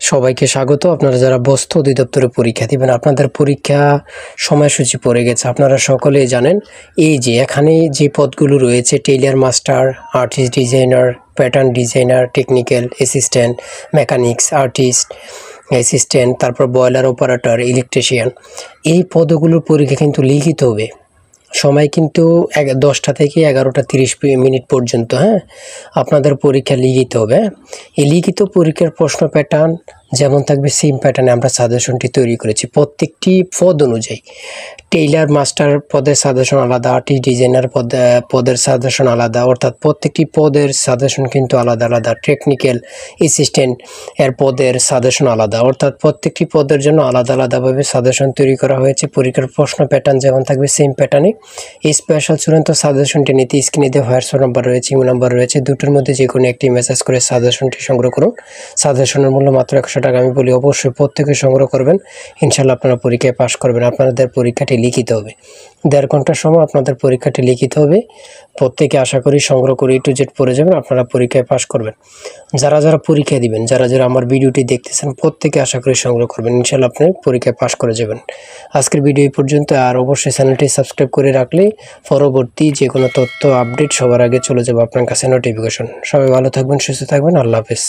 সবাইকে স্বাগত। আপনারা যারা বস্তু অধিদপ্তরে পরীক্ষা দিবেন, আপনাদের পরীক্ষা সময়সূচি পড়ে গেছে। আপনারা সকলেই জানেন, এই যে এখানে যে পদগুলো রয়েছে, Taylor master, artist designer, pattern designer, technical assistant, mechanics artist assistant, তারপর বয়লার অপারেটর, ইলেকট্রিশিয়ান, এই পদগুলোর পরীক্ষা কিন্তু লিখিত হবে। সময় কিন্তু 10টা থেকে 11:30 পর্যন্ত। আপনাদের পরীক্ষা লিখিত হবে। এই লিখিত পরীক্ষার প্রশ্ন প্যাটার্ন যেমন থাকবে সেম প্যাটার্নে আমরা সাজেশনটি তৈরি করেছি প্রত্যেকটি পদ অনুযায়ী। টেইলার মাস্টার পদের সাজেশন আলাদা, আর্টিস্ট ডিজাইনার পদের সাজেশন আলাদা, অর্থাৎ প্রত্যেকটি পদের সাজেশন কিন্তু আলাদা আলাদা। টেকনিক্যাল অ্যাসিস্ট্যান্ট এর পদের সাজেশন আলাদা, অর্থাৎ প্রত্যেকটি পদের জন্য আলাদা আলাদাভাবে সাজেশন তৈরি করা হয়েছে। পরীক্ষার প্রশ্ন প্যাটার্ন যেমন থাকবে সেম প্যাটার্নে। এই স্পেশাল চূড়ান্ত সাজেশনটি নিতে স্ক্রিনে দেওয়া হোয়াটসঅ্যাপ নাম্বার রয়েছে, ইমেল নাম্বার রয়েছে, দুটোর মধ্যে যে কোনো একটি মেসেজ করে সাজেশনটি সংগ্রহ করুন। সাজেশনের মূল্য মাত্র 100 টাকা। আমি বলি অবশ্যই প্রত্যেকে সংগ্রহ করবেন, ইনশাল্লাহ আপনারা পরীক্ষায় পাশ করবেন। আপনাদের পরীক্ষাটি লিখিত হবে, 1.5 ঘন্টার সময় আপনাদের পরীক্ষাটি লিখিত হবে। প্রত্যেকে আশা করি সংগ্রহ করে A to Z পড়ে যাবেন, আপনারা পরীক্ষায় পাশ করবেন। যারা যারা পরীক্ষা দিবেন, যারা যারা আমার ভিডিওটি দেখতেছেন, প্রত্যেকে আশা করি সংগ্রহ করবেন, ইনশাল্লাহ আপনি পরীক্ষায় পাশ করে যাবেন। আজকের ভিডিও এই পর্যন্ত। আর অবশ্যই চ্যানেলটি সাবস্ক্রাইব করে রাখলে পরবর্তী যে কোনো তথ্য আপডেট সবার আগে চলে যাবে আপনার কাছে নোটিফিকেশন। সবাই ভালো থাকবেন, সুস্থ থাকবেন, আল্লাহ হাফেজ।